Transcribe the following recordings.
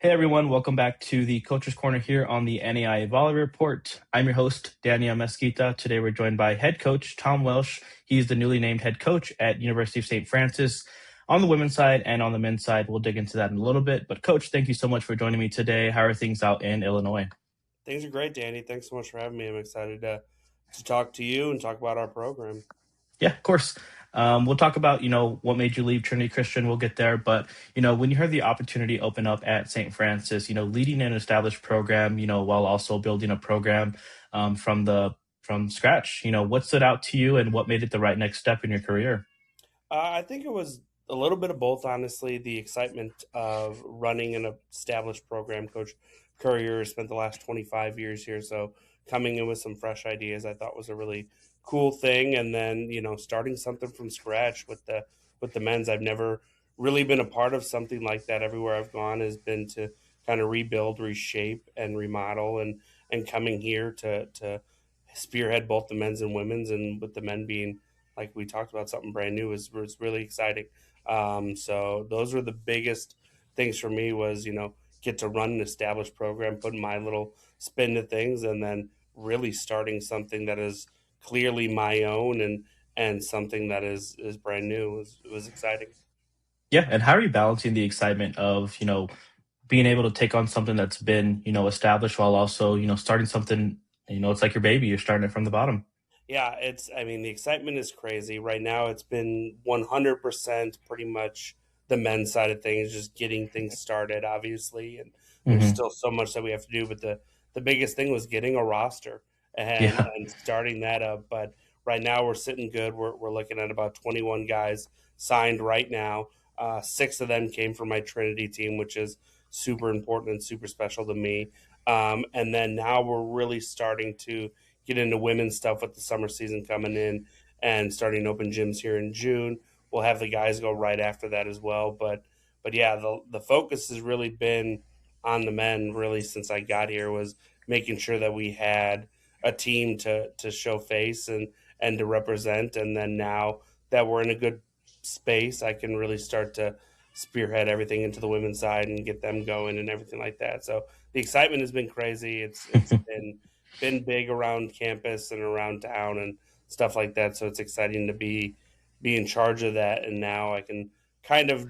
Hey everyone, welcome back to the Coach's Corner here on the NAI Volley Report. I'm your host, Daniel Mesquita. Today we're joined by head coach Tom Welsh. He's the newly named head coach at University of St. Francis on the women's side and on the men's side. We'll dig into that in a little bit. But coach, thank you so much for joining me today. How are things out in Illinois? Things are great, Danny. Thanks so much for having me. I'm excited to talk to you and talk about our program. Yeah, of course. We'll talk about, what made you leave Trinity Christian. We'll get there. But, when you heard the opportunity open up at St. Francis, leading an established program, while also building a program from scratch, what stood out to you and what made it the right next step in your career? I think it was a little bit of both, honestly. The excitement of running an established program. Coach Courier spent the last 25 years here, so coming in with some fresh ideas, I thought was a really cool thing. And then starting something from scratch with the men's. I've never really been a part of something like that. Everywhere I've gone has been to kind of rebuild, reshape, and remodel, and coming here to spearhead both the men's and women's, and with the men being like we talked about something brand new was really exciting. So those were the biggest things for me was get to run an established program, putting my little spin to things, and then really starting something that is clearly my own and something that is brand new. It was exciting. Yeah. And how are you balancing the excitement of, being able to take on something that's been, established while also, starting something, it's like your baby, you're starting it from the bottom. Yeah, I mean, the excitement is crazy. Right now, it's been 100% pretty much the men's side of things, just getting things started, obviously. And there's Hmm. still so much that we have to do. But the biggest thing was getting a roster Yeah. and starting that up. But right now, we're sitting good. We're looking at about 21 guys signed right now. Six of them came from my Trinity team, which is super important and super special to me. And then now we're really starting to get into women's stuff with the summer season coming in and starting open gyms here in June. We'll have the guys go right after that as well. But yeah, the focus has really been on the men really since I got here was making sure that we had a team to show face and to represent. And then now that we're in a good space, I can really start to spearhead everything into the women's side and get them going and everything like that. So the excitement has been crazy. It's been big around campus and around town and stuff like that. So it's exciting to be in charge of that. And now I can kind of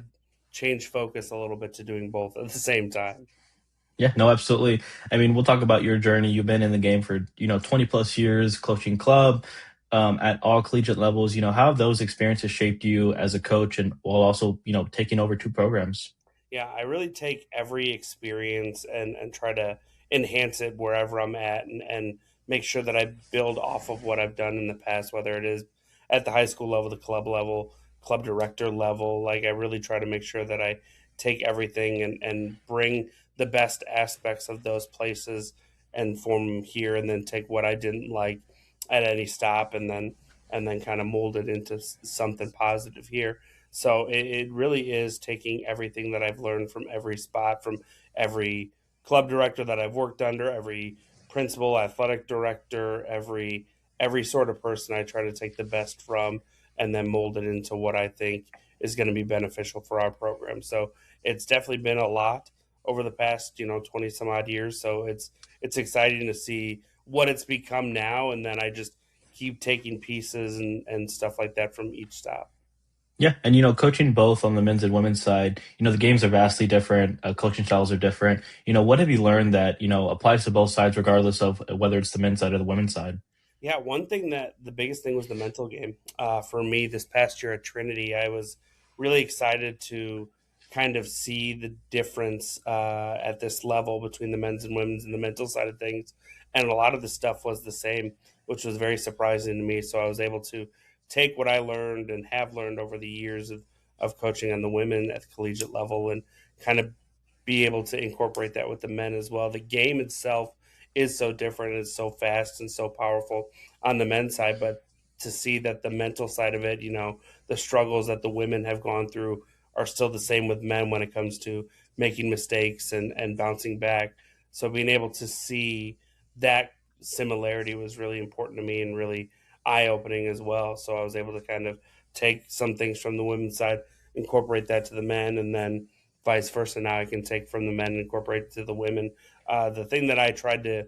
change focus a little bit to doing both at the same time. Yeah, no, absolutely. I mean, we'll talk about your journey. You've been in the game for, 20 plus years, coaching club, at all collegiate levels. How have those experiences shaped you as a coach and while also, taking over two programs? Yeah, I really take every experience and try to enhance it wherever I'm at and make sure that I build off of what I've done in the past, whether it is at the high school level, the club level, club director level. Like I really try to make sure that I take everything and bring the best aspects of those places and form them here and then take what I didn't like at any stop and then kind of mold it into something positive here. So it really is taking everything that I've learned from every spot, from every club director that I've worked under, every principal, athletic director, every sort of person I try to take the best from and then mold it into what I think is going to be beneficial for our program. So it's definitely been a lot over the past, 20 some odd years. So it's exciting to see what it's become now. And then I just keep taking pieces and stuff like that from each stop. Yeah, and coaching both on the men's and women's side, the games are vastly different. Coaching styles are different. What have you learned that applies to both sides, regardless of whether it's the men's side or the women's side? Yeah, one thing that the biggest thing was the mental game. For me, this past year at Trinity, I was really excited to kind of see the difference at this level between the men's and women's and the mental side of things. And a lot of the stuff was the same, which was very surprising to me. So I was able to take what I learned and have learned over the years of coaching on the women at the collegiate level and kind of be able to incorporate that with the men as well. The game itself is so different. It's so fast and so powerful on the men's side, but to see that the mental side of it, the struggles that the women have gone through are still the same with men when it comes to making mistakes and bouncing back. So being able to see that similarity was really important to me and really eye opening as well. So I was able to kind of take some things from the women's side, incorporate that to the men, and then vice versa. Now I can take from the men and incorporate it to the women. The thing that I tried to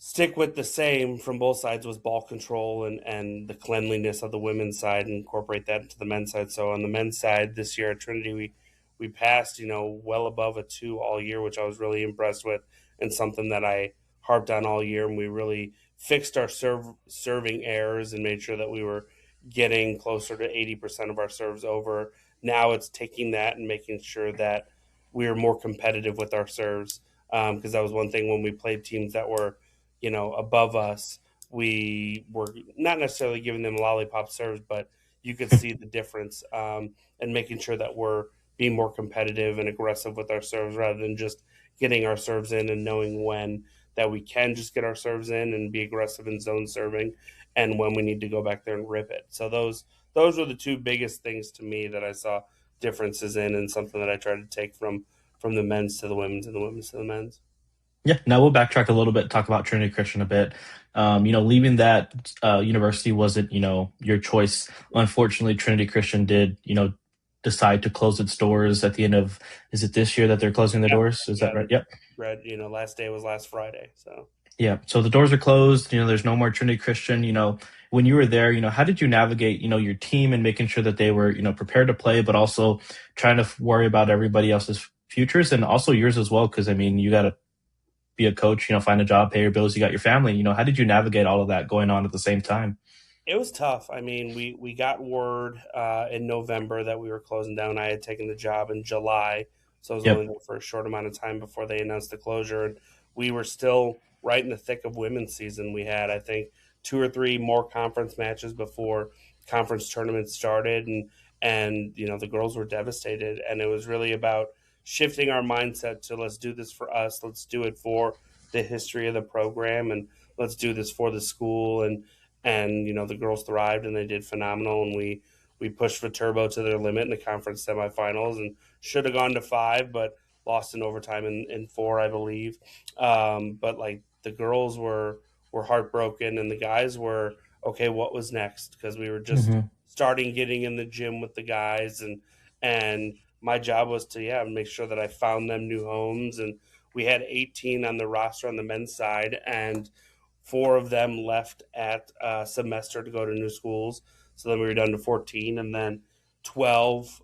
stick with the same from both sides was ball control and the cleanliness of the women's side and incorporate that into the men's side. So on the men's side this year at Trinity, we passed, well above a 2 all year, which I was really impressed with, and something that I harped on all year. And we really fixed our serving errors and made sure that we were getting closer to 80% of our serves over. Now it's taking that and making sure that we are more competitive with our serves, because that was one thing when we played teams that were above us. We were not necessarily giving them lollipop serves, but you could see the difference, and making sure that we're being more competitive and aggressive with our serves rather than just getting our serves in and knowing when that we can just get our serves in and be aggressive in zone serving and when we need to go back there and rip it. So those were the two biggest things to me that I saw differences in, and something that I tried to take from the men's to the women's and the women's to the men's. Yeah, now we'll backtrack a little bit, talk about Trinity Christian a bit. Leaving that university wasn't, your choice. Unfortunately, Trinity Christian did, decide to close its doors at the end of, is it this year that they're closing the Yeah, doors? Is yeah. that right? Yep. Read, last day was last Friday. So Yeah. So the doors are closed. There's no more Trinity Christian. When you were there, how did you navigate, your team and making sure that they were, prepared to play, but also trying to worry about everybody else's futures and also yours as well? Because I mean, you got to be a coach, find a job, pay your bills, you got your family. How did you navigate all of that going on at the same time? it was tough. I mean, we got word in November that we were closing down. I had taken the job in July, so I was only Yep. there for a short amount of time before they announced the closure. And we were still right in the thick of women's season. We had, I think, two or three more conference matches before conference tournaments started, and the girls were devastated. And it was really about shifting our mindset to, let's do this for us, let's do it for the history of the program, and let's do this for the school. And the girls thrived and they did phenomenal, and we pushed Viterbo to their limit in the conference semifinals and should have gone to five, but lost in overtime in four, I believe. But like the girls were heartbroken, and the guys were okay. What was next? Because we were just Hmm. starting getting in the gym with the guys, and my job was to make sure that I found them new homes. And we had 18 on the roster on the men's side, and four of them left at semester to go to new schools. So then we were down to 14, and then 12.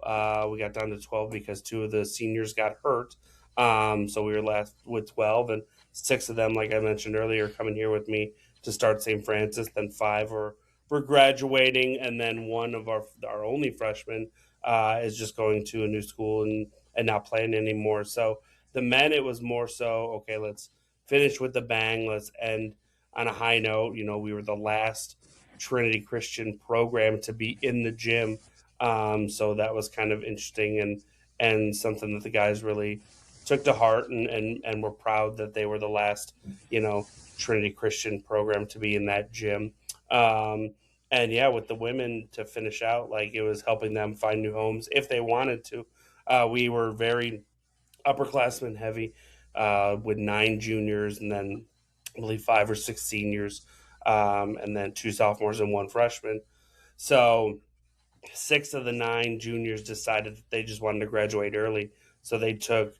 We got down to 12 because two of the seniors got hurt. So we were left with 12, and six of them, like I mentioned earlier, coming here with me to start St. Francis. Then five were graduating, and then one of our only freshmen is just going to a new school and not playing anymore. So the men, it was more so, okay, let's finish with the bang. Let's end on a high note. We were the last Trinity Christian program to be in the gym, so that was kind of interesting, and something that the guys really took to heart, and were proud that they were the last Trinity Christian program to be in that gym. And yeah, with the women to finish out, like it was helping them find new homes if they wanted to. We were very upperclassmen heavy, with nine juniors, and then I believe five or six seniors, and then two sophomores and one freshman. So six of the nine juniors decided that they just wanted to graduate early. So they took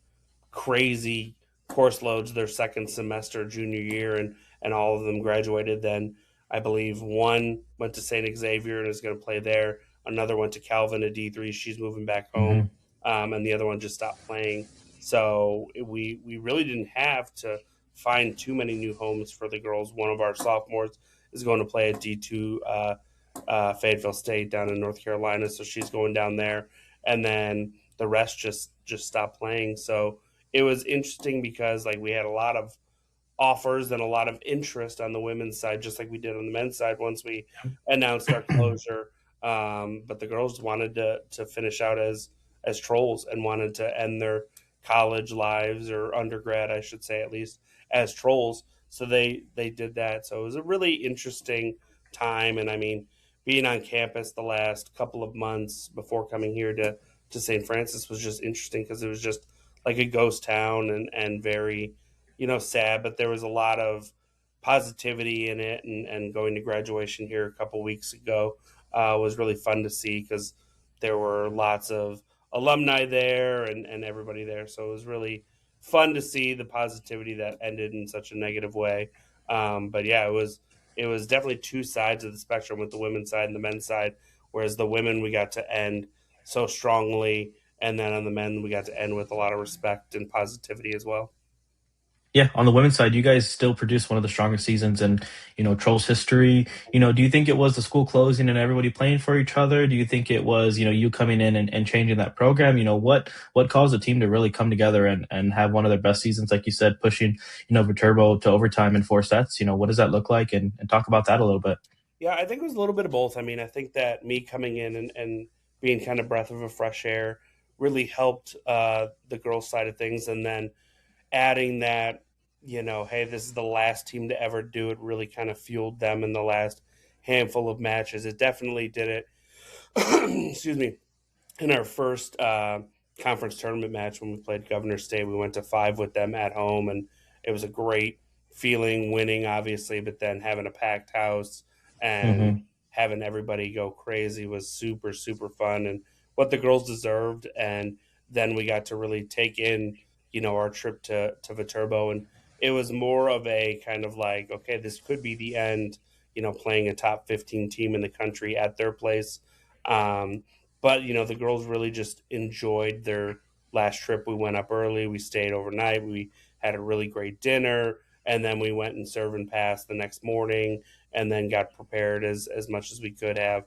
crazy course loads their second semester junior year, and all of them graduated. Then I believe one went to St. Xavier and is going to play there. Another went to Calvin at D3. She's moving back home, Hmm. and the other one just stopped playing. So we really didn't have to find too many new homes for the girls. One of our sophomores is going to play at D2, Fayetteville State down in North Carolina, so she's going down there, and then the rest just stopped playing. So it was interesting because like we had a lot of offers and a lot of interest on the women's side, just like we did on the men's side once we announced our closure. But the girls wanted to finish out as trolls and wanted to end their college lives, or undergrad, I should say, at least as trolls. So they did that. So it was a really interesting time. And I mean, being on campus the last couple of months before coming here to St. Francis was just interesting because it was just like a ghost town, and very sad, but there was a lot of positivity in it. And going to graduation here a couple weeks ago was really fun to see, because there were lots of alumni there and everybody there. So it was really fun to see the positivity that ended in such a negative way. But yeah, it was definitely two sides of the spectrum with the women's side and the men's side. Whereas the women we got to end so strongly, and then on the men we got to end with a lot of respect and positivity as well. Yeah, on the women's side, you guys still produce one of the strongest seasons in, Trolls history. Do you think it was the school closing and everybody playing for each other? Do you think it was, you coming in and changing that program? What caused the team to really come together and have one of their best seasons, like you said, pushing, Viterbo to overtime in four sets? What does that look like? And talk about that a little bit. Yeah, I think it was a little bit of both. I mean, I think that me coming in and being kind of breath of a fresh air really helped the girls' side of things, and then adding that, hey, this is the last team to ever do it, really kind of fueled them in the last handful of matches. It definitely did it. Excuse me. In our first conference tournament match when we played Governor State, we went to five with them at home, and it was a great feeling winning, obviously, but then having a packed house and Hmm. having everybody go crazy was super, super fun and what the girls deserved. And then we got to really take in, our trip to Viterbo. And it was more of a kind of like, okay, this could be the end, playing a top 15 team in the country at their place. Um, but the girls really just enjoyed their last trip. We went up early, we stayed overnight, we had a really great dinner, and then we went and serve and pass the next morning, and then got prepared as much as we could have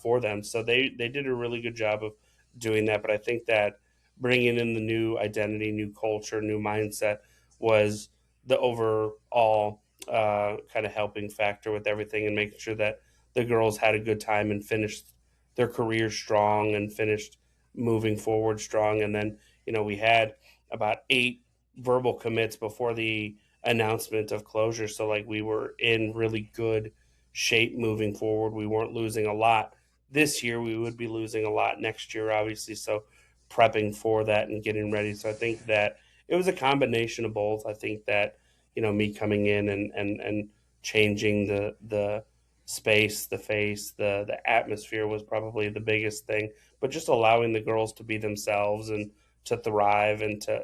for them. So they did a really good job of doing that. But I think that bringing in the new identity, new culture, new mindset was the overall kind of helping factor with everything and making sure that the girls had a good time and finished their career strong and finished moving forward strong. And then, we had about 8 verbal commits before the announcement of closure. So, like, we were in really good shape moving forward. We weren't losing a lot this year. We would be losing a lot next year, obviously. So, prepping for that and getting ready. So, I think that it was a combination of both. I think that, me coming in and changing the space, the face, the atmosphere was probably the biggest thing. But just allowing the girls to be themselves and to thrive and to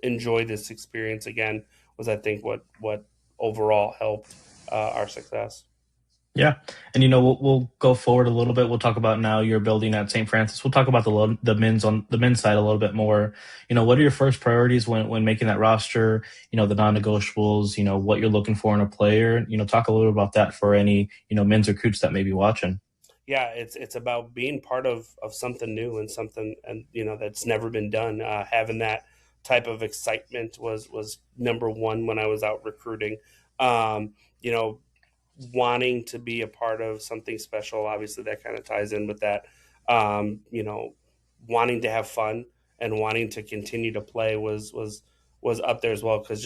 enjoy this experience again was, I think, what overall helped our success. Yeah, and we'll go forward a little bit. We'll talk about now you're building at St. Francis. We'll talk about the men's on the men's side a little bit more. What are your first priorities when making that roster? The non-negotiables. What you're looking for in a player. Talk a little about that for any men's recruits that may be watching. Yeah, it's about being part of something new and something and that's never been done. Having that type of excitement was number one when I was out recruiting. Um, you know, Wanting to be a part of something special. Obviously, that kind of ties in with that. Um, you know, Wanting to have fun and wanting to continue to play was up there as well because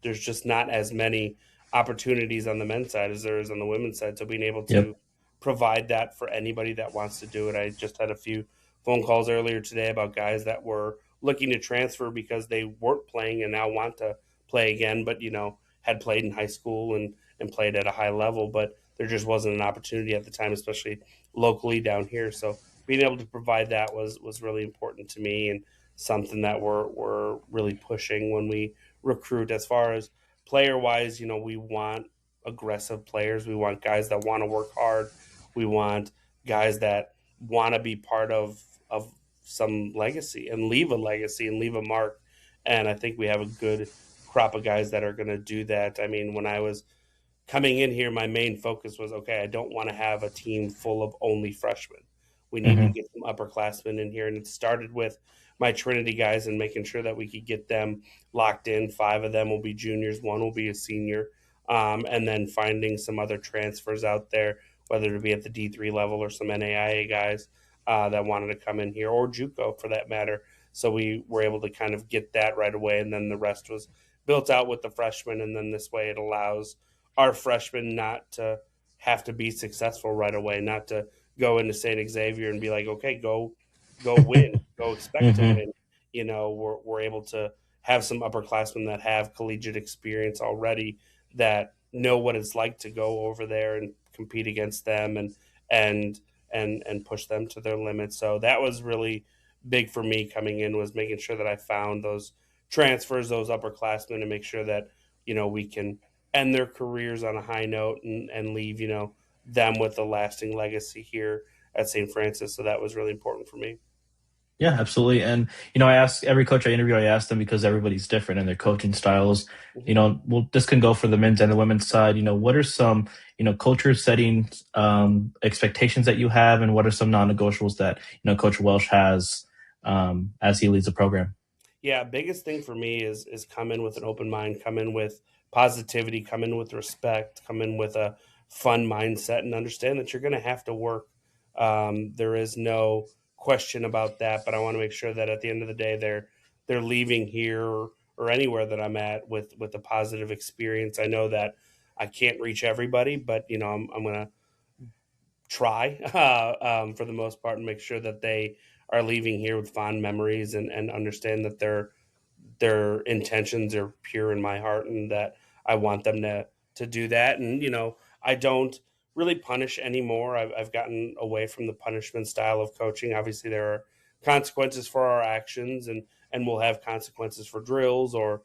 there's just not as many opportunities on the men's side as there is on the women's side. So being able Yep. to provide that for anybody that wants to do it. I just had a few phone calls earlier today about guys that were looking to transfer because they weren't playing and now want to play again, but had played in high school and played at a high level, but there just wasn't an opportunity at the time, especially locally down here. So being able to provide that was really important to me and something that we're really pushing when we recruit. As far as player wise, we want aggressive players. We want guys that want to work hard. We want guys that want to be part of some legacy and leave a legacy and leave a mark. And I think we have a good crop of guys that are going to do that. I mean, when I was coming in here, my main focus was okay, I don't want to have a team full of only freshmen. We need to Hmm. get some upperclassmen in here. And it started with my Trinity guys and making sure that we could get them locked in. 5 of them will be juniors, one will be a senior. And then finding some other transfers out there, whether it be at the D3 level or some NAIA guys that wanted to come in here or JUCO for that matter. So we were able to kind of get that right away. And then the rest was built out with the freshmen. And then this way it allows our freshmen not to have to be successful right away, not to go into St. Xavier and be like, okay, go win, go expect to Hmm. win. We're able to have some upperclassmen that have collegiate experience already that know what it's like to go over there and compete against them and and push them to their limits. So that was really big for me coming in was making sure that I found those transfers, those upperclassmen, and make sure that we can end their careers on a high note and leave them with a lasting legacy here at St. Francis. So that was really important for me. Yeah, absolutely. And I ask every coach I interview, I ask them because everybody's different in their coaching styles. Mhm. Well, this can go for the men's and the women's side. What are some culture setting expectations that you have, and what are some non-negotiables that Coach Welsh has as he leads the program? Yeah, biggest thing for me is come in with an open mind, come in with positivity, come in with respect, come in with a fun mindset, and understand that you're going to have to work. There is no question about that, but I want to make sure that at the end of the day, they're leaving here or anywhere that I'm at with a positive experience. I know that I can't reach everybody, but I'm going to try for the most part and make sure that they are leaving here with fond memories and understand that their intentions are pure in my heart and that I want them to do that. And I don't really punish anymore. I've gotten away from the punishment style of coaching. Obviously, there are consequences for our actions, and we'll have consequences for drills or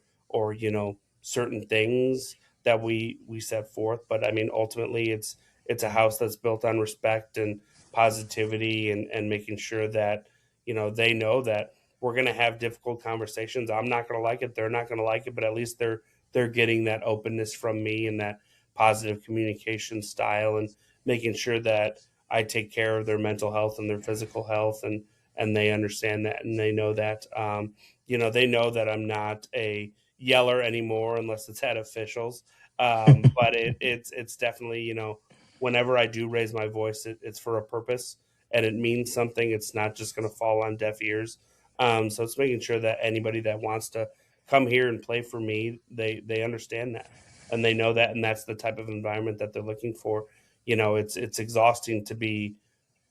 certain things that we set forth. But I mean, ultimately, it's a house that's built on respect and positivity and making sure that they know that we're going to have difficult conversations. I'm not going to like it. They're not going to like it, but at least they're getting that openness from me and that positive communication style and making sure that I take care of their mental health and their physical health and they understand that and they know that they know that I'm not a yeller anymore unless it's at officials. But it's definitely whenever I do raise my voice, it's for a purpose and it means something. It's not just going to fall on deaf ears. So it's making sure that anybody that wants to come here and play for me, they understand that and they know that, and that's the type of environment that they're looking for. It's exhausting to be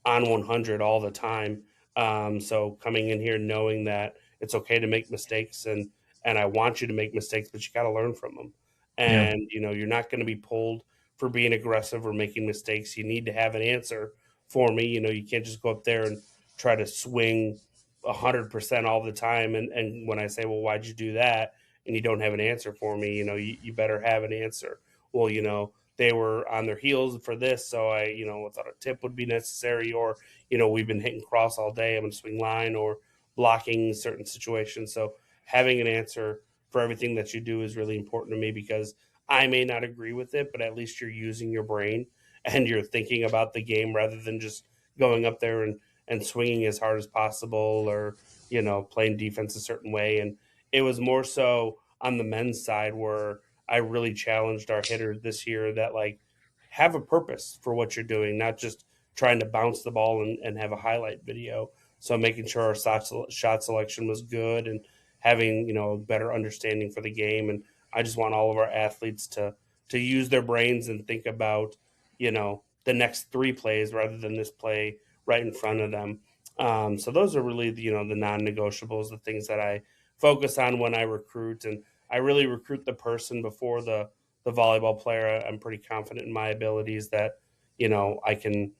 on 100 all the time. So coming in here knowing that it's okay to make mistakes and I want you to make mistakes, but you got to learn from them. Yeah. And you're not going to be pulled for being aggressive or making mistakes. You need to have an answer for me. You can't just go up there and try to swing 100% all the time. And when I say, well, why'd you do that? And you don't have an answer for me, you better have an answer. Well, they were on their heels for this, so I, thought a tip would be necessary, or we've been hitting cross all day, I'm gonna swing line, or blocking certain situations. So having an answer for everything that you do is really important to me because I may not agree with it, but at least you're using your brain and you're thinking about the game rather than just going up there and swinging as hard as possible or playing defense a certain way. And it was more so on the men's side where I really challenged our hitters this year that like have a purpose for what you're doing, not just trying to bounce the ball and have a highlight video. So making sure our shot selection was good and having a better understanding for the game. And I just want all of our athletes to use their brains and think about the next three plays rather than this play right in front of them. So those are really the non-negotiables, the things that I focus on when I recruit, and I really recruit the person before the volleyball player. I'm pretty confident in my abilities that I can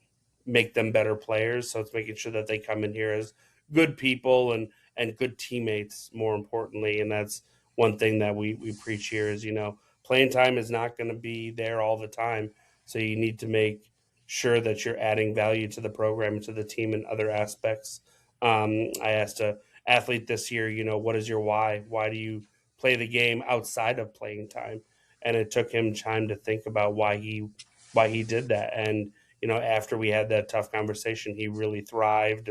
make them better players. So it's making sure that they come in here as good people and good teammates, more importantly. And that's one thing that we preach here is playing time is not going to be there all the time. So you need to make sure that you're adding value to the program and to the team in other aspects. I asked a athlete this year, what is your why? Why do you play the game outside of playing time? And it took him time to think about why he did that. And after we had that tough conversation, he really thrived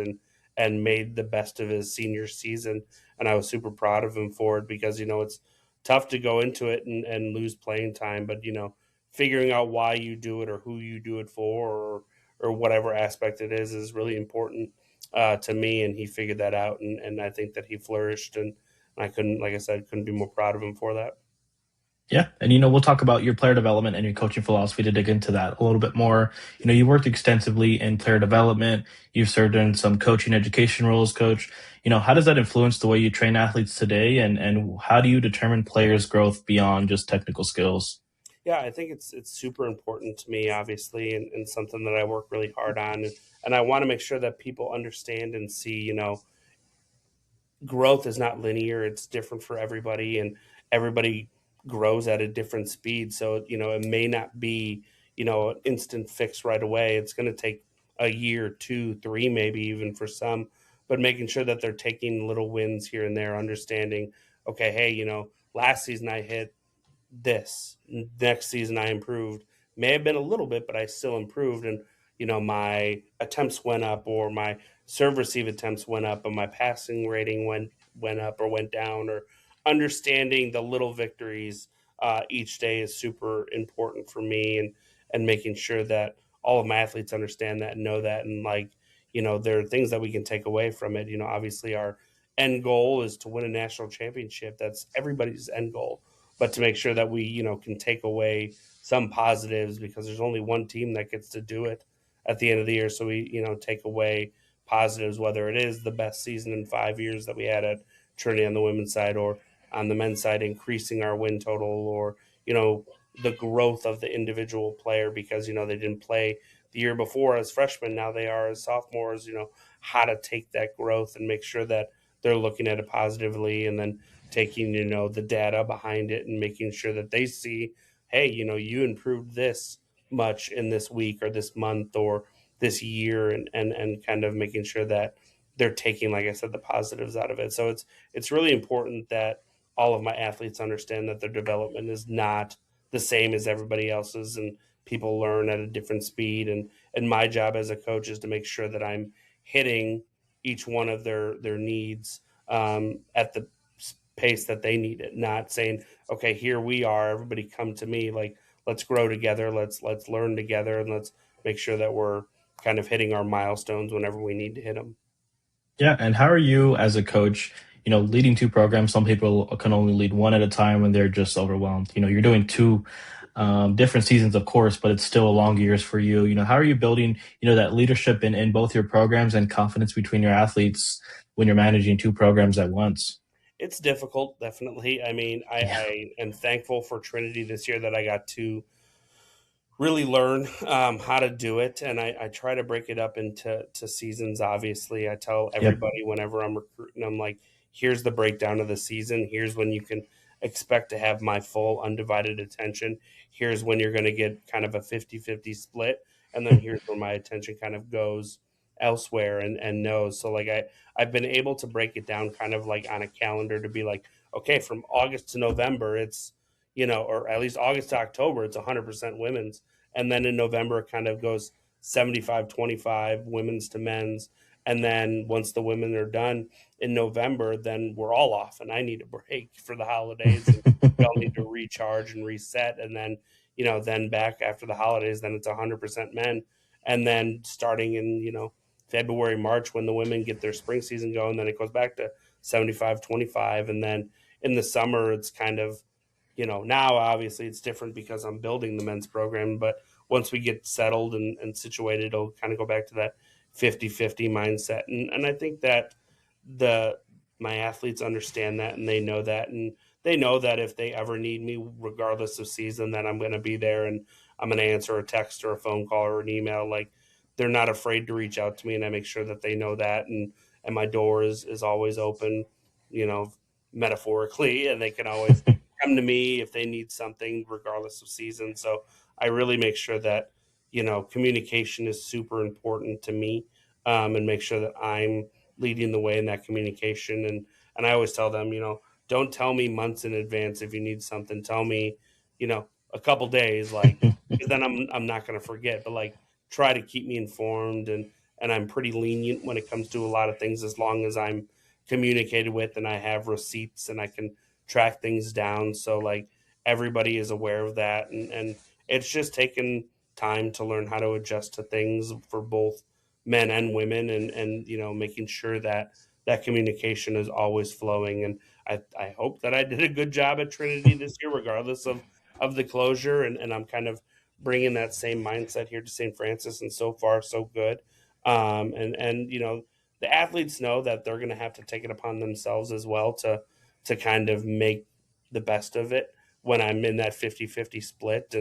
and made the best of his senior season. And I was super proud of him for it because it's tough to go into it and lose playing time, but figuring out why you do it or who you do it for or whatever aspect it is really important to me. And he figured that out, and I think that he flourished. And I couldn't, like I said, couldn't be more proud of him for that. Yeah, and we'll talk about your player development and your coaching philosophy to dig into that a little bit more. You worked extensively in player development. You've served in some coaching education roles, coach. How does that influence the way you train athletes today, and how do you determine players' growth beyond just technical skills? Yeah, I think it's super important to me, obviously, and something that I work really hard on, and I want to make sure that people understand and see, growth is not linear. It's different for everybody, and everybody grows at a different speed. So, it may not be, an instant fix right away. It's going to take a year, two, three, maybe even for some, but making sure that they're taking little wins here and there, understanding, okay, hey, last season I hit this. Next season, I improved. May have been a little bit, but I still improved. And, my attempts went up, or my serve receive attempts went up, and my passing rating went up or went down, or understanding the little victories each day is super important for me, and making sure that all of my athletes understand that and know that. And like, there are things that we can take away from it. Obviously our end goal is to win a national championship. That's everybody's end goal, but to make sure that we can take away some positives, because there's only one team that gets to do it at the end of the year. So we take away positives, whether it is the best season in 5 years that we had at Trinity on the women's side, or on the men's side increasing our win total, or the growth of the individual player, because they didn't play the year before as freshmen, now they are as sophomores. How to take that growth and make sure that they're looking at it positively, and then taking the data behind it and making sure that they see, hey, you improved this much in this week or this month or this year, and kind of making sure that they're taking, like I said, the positives out of it. So it's really important that all of my athletes understand that their development is not the same as everybody else's, and people learn at a different speed, and my job as a coach is to make sure that I'm hitting each one of their needs at the pace that they need it, not saying, okay, here we are, everybody come to me. Like, let's grow together, let's learn together, and let's make sure that we're kind of hitting our milestones whenever we need to hit them. Yeah, and how are you as a coach? Leading two programs. Some people can only lead one at a time when they're just overwhelmed. You're doing two different seasons, of course, but it's still long years for you. How are you building, that leadership in both your programs and confidence between your athletes when you're managing two programs at once? It's difficult, definitely. I mean, Yeah. I am thankful for Trinity this year that I got to really learn how to do it, and I try to break it up into seasons. Obviously, I tell Yep. everybody whenever I'm recruiting, I'm like, here's the breakdown of the season, here's when you can expect to have my full undivided attention, here's when you're going to get kind of a 50-50 split, and then here's where my attention kind of goes elsewhere, and knows. So like I've been able to break it down kind of like on a calendar, to be like, okay, from August to November it's, or at least August to October, it's 100% women's. And then in November, it kind of goes 75-25 women's to men's. And then once the women are done in November, then we're all off. And I need a break for the holidays. And we all need to recharge and reset. And then, then back after the holidays, then it's 100% men. And then starting in, February, March, when the women get their spring season going, then it goes back to 75-25. And then in the summer, it's kind of, now obviously it's different because I'm building the men's program, but once we get settled and situated, it'll kind of go back to that 50-50 mindset. And I think that the my athletes understand that, and they know that, and they know that if they ever need me, regardless of season, that I'm going to be there, and I'm going to answer a text or a phone call or an email. Like, they're not afraid to reach out to me, and I make sure that they know that, and my door is always open, you know, metaphorically, and they can always come to me if they need something, regardless of season. So I really make sure that, communication is super important to me, and make sure that I'm leading the way in that communication. And I always tell them, don't tell me months in advance if you need something. Tell me, a couple days, like, because then I'm not going to forget. But like, try to keep me informed, and I'm pretty lenient when it comes to a lot of things, as long as I'm communicated with and I have receipts and I can track things down. So like, everybody is aware of that, and it's just taken time to learn how to adjust to things for both men and women, and making sure that that communication is always flowing. And I hope that I did a good job at Trinity this year, regardless of the closure, and I'm kind of bringing that same mindset here to St. Francis, and so far so good. And the athletes know that they're going to have to take it upon themselves as well to kind of make the best of it when I'm in that 50-50 split.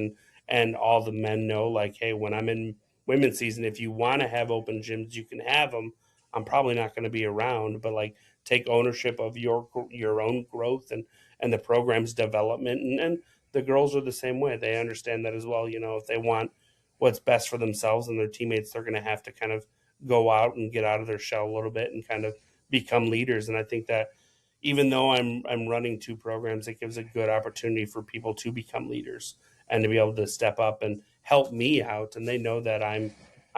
And all the men know, like, hey, when I'm in women's season, if you want to have open gyms, you can have them. I'm probably not going to be around, but like, take ownership of your own growth and the program's development. And the girls are the same way. They understand that as well. If they want what's best for themselves and their teammates, they're going to have to kind of go out and get out of their shell a little bit and kind of become leaders. And I think that even though I'm running two programs, it gives a good opportunity for people to become leaders and to be able to step up and help me out. And they know that I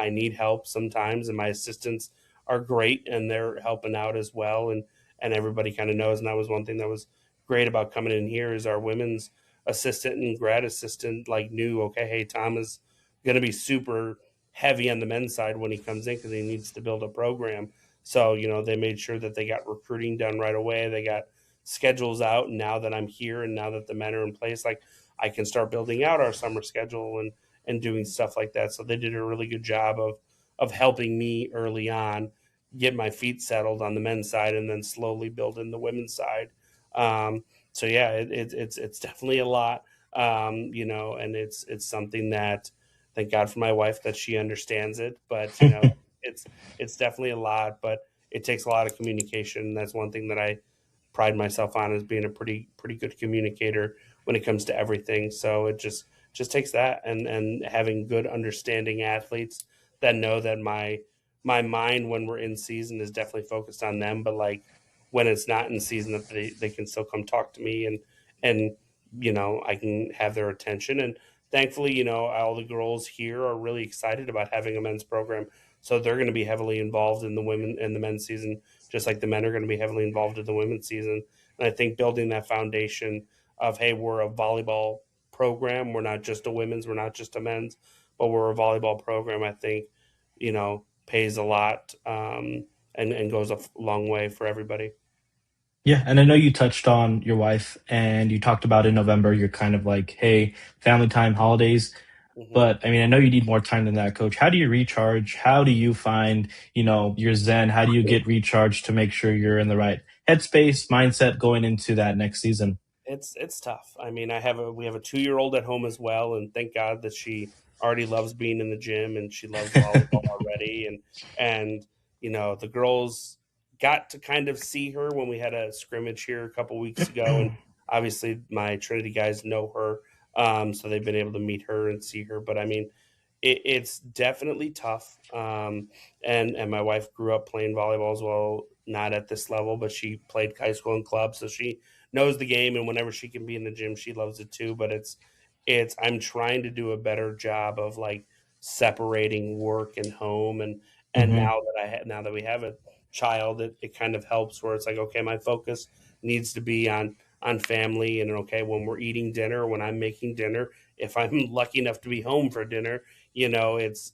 need help sometimes, and my assistants are great and they're helping out as well. And everybody kind of knows. And that was one thing that was great about coming in here is our women's assistant and grad assistant like knew, okay, hey, Tom is going to be super heavy on the men's side when he comes in because he needs to build a program. So, they made sure that they got recruiting done right away. They got schedules out. And now that I'm here and now that the men are in place, like I can start building out our summer schedule and doing stuff like that. So they did a really good job of helping me early on get my feet settled on the men's side and then slowly build in the women's side. So yeah, it's definitely a lot, and it's something that thank God for my wife that she understands it, but it's it's definitely a lot, but it takes a lot of communication. That's one thing that I pride myself on as being a pretty good communicator when it comes to everything. So it just takes that and having good understanding athletes that know that my mind when we're in season is definitely focused on them, but like when it's not in season that they can still come talk to me and I can have their attention. And thankfully, all the girls here are really excited about having a men's program. So they're going to be heavily involved in the women and the men's season, just like the men are going to be heavily involved in the women's season. And I think building that foundation of, hey, we're a volleyball program. We're not just a women's, we're not just a men's, but we're a volleyball program. I think, pays a lot and goes a long way for everybody. Yeah, and I know you touched on your wife and you talked about in November, you're kind of like, hey, family time, holidays. Hmm. But I mean, I know you need more time than that, coach. How do you recharge? How do you find, your zen? How do you get recharged to make sure you're in the right headspace, mindset going into that next season? It's tough. I mean, we have a 2-year-old at home as well, and thank God that she already loves being in the gym and she loves volleyball already. And the girls got to kind of see her when we had a scrimmage here a couple weeks ago, and obviously my Trinity guys know her, so they've been able to meet her and see her. But I mean, it's definitely tough. And my wife grew up playing volleyball as well, not at this level, but she played high school and club, so she knows the game. And whenever she can be in the gym, she loves it too. But it's I'm trying to do a better job of like separating work and home. And Hmm. now that we have a child, it kind of helps where it's like, okay, my focus needs to be on family. And okay, when we're eating dinner, when I'm making dinner, if I'm lucky enough to be home for dinner, it's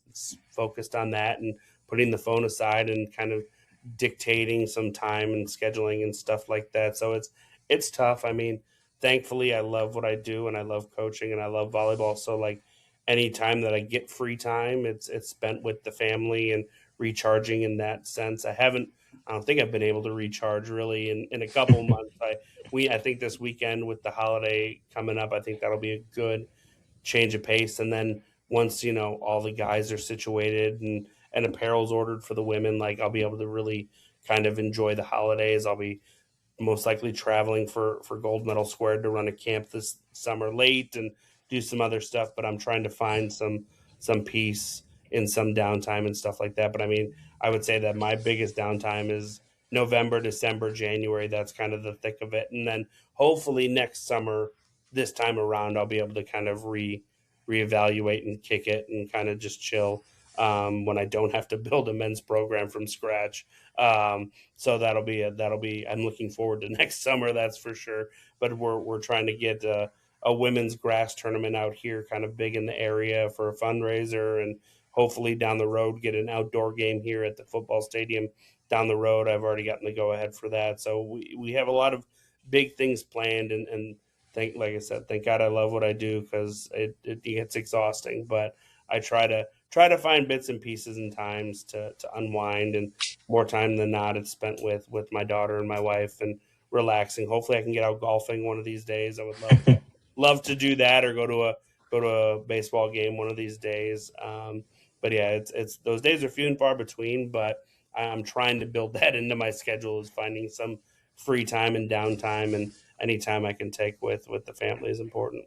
focused on that and putting the phone aside and kind of dictating some time and scheduling and stuff like that. So it's tough. I mean, thankfully I love what I do and I love coaching and I love volleyball. So like any time that I get free time, it's spent with the family and recharging in that sense. I don't think I've been able to recharge really in a couple of months. I think this weekend with the holiday coming up, I think that'll be a good change of pace. And then once all the guys are situated and apparel's ordered for the women, like I'll be able to really kind of enjoy the holidays. I'll be most likely traveling for Gold Medal Squared to run a camp this summer late and do some other stuff. But I'm trying to find some peace in some downtime and stuff like that. But I mean, I would say that my biggest downtime is November, December, January. That's kind of the thick of it. And then hopefully next summer, this time around, I'll be able to kind of reevaluate and kick it and kind of just chill when I don't have to build a men's program from scratch. So that'll be. I'm looking forward to next summer, that's for sure. But we're trying to get a women's grass tournament out here, kind of big in the area for a fundraiser, and hopefully down the road get an outdoor game here at the football stadium down the road. I've already gotten the go ahead for that, so we have a lot of big things planned, and like I said, thank God I love what I do because it gets exhausting, but I try to find bits and pieces and times to unwind, and more time than not it's spent with my daughter and my wife and relaxing. Hopefully I can get out golfing one of these days. I would love to do that or go to a baseball game one of these days. But yeah, it's those days are few and far between, but I'm trying to build that into my schedule, is finding some free time and downtime, and any time I can take with the family is important.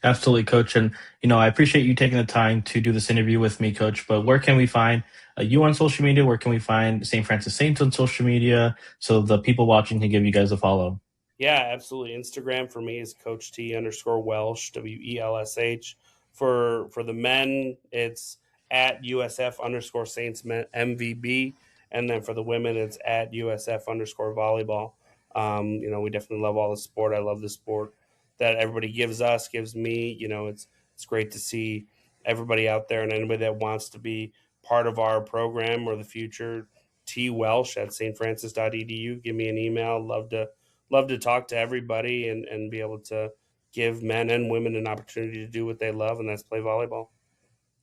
Absolutely, Coach. And, I appreciate you taking the time to do this interview with me, Coach. But where can we find you on social media? Where can we find St. Francis Saints on social media so the people watching can give you guys a follow? Yeah, absolutely. Instagram for me is Coach T underscore Welsh, WELSH. For the men, it's at USF underscore Saints MVB. And then for the women, it's at USF underscore volleyball. We definitely love all the sport. I love the sport that everybody gives me. It's great to see everybody out there, and anybody that wants to be part of our program or the future. T Welsh at stfrancis.edu. Give me an email. Love to talk to everybody, and be able to give men and women an opportunity to do what they love, and that's play volleyball.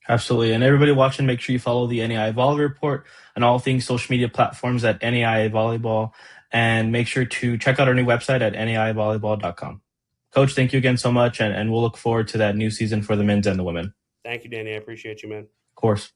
Absolutely. And everybody watching, make sure you follow the NAI Volleyball Report on all things social media platforms at NAI Volleyball. And make sure to check out our new website at naivolleyball.com. Coach, thank you again so much. And we'll look forward to that new season for the men's and the women. Thank you, Danny. I appreciate you, man. Of course.